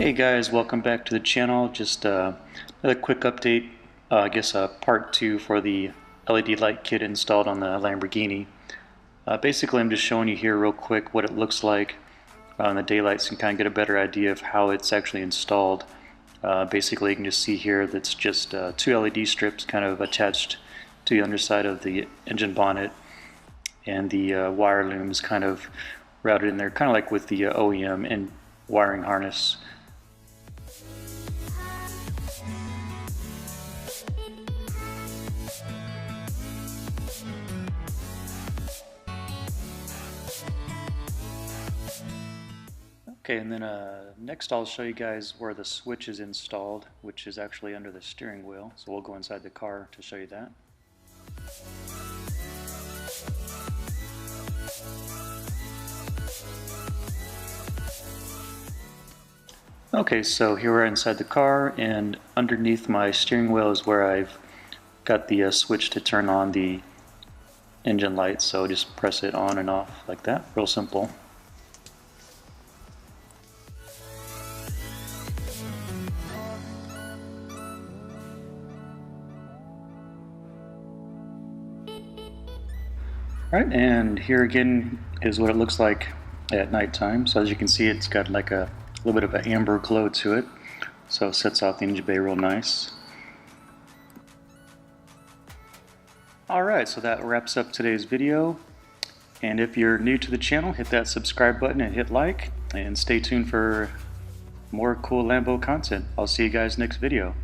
Hey guys, welcome back to the channel. Just another quick update, I guess part 2 for the LED light kit installed on the Lamborghini. Basically I'm just showing you here real quick what it looks like in the daylight so you can kind of get a better idea of how it's actually installed. Basically you can just see here that's just two LED strips kind of attached to the underside of the engine bonnet, and the wire loom is kind of routed in there, kind of like with the OEM and wiring harness. Okay, and then next I'll show you guys where the switch is installed, which is actually under the steering wheel. So we'll go inside the car to show you that. Okay, so here we're inside the car, and underneath my steering wheel is where I've got the switch to turn on the engine light. So just press it on and off like that, real simple. Alright, and here again is what it looks like at nighttime. So as you can see, it's got like a little bit of an amber glow to it, so it sets off the engine bay real nice. Alright, so that wraps up today's video, and if you're new to the channel, hit that subscribe button and hit like, and stay tuned for more cool Lambo content. I'll see you guys next video.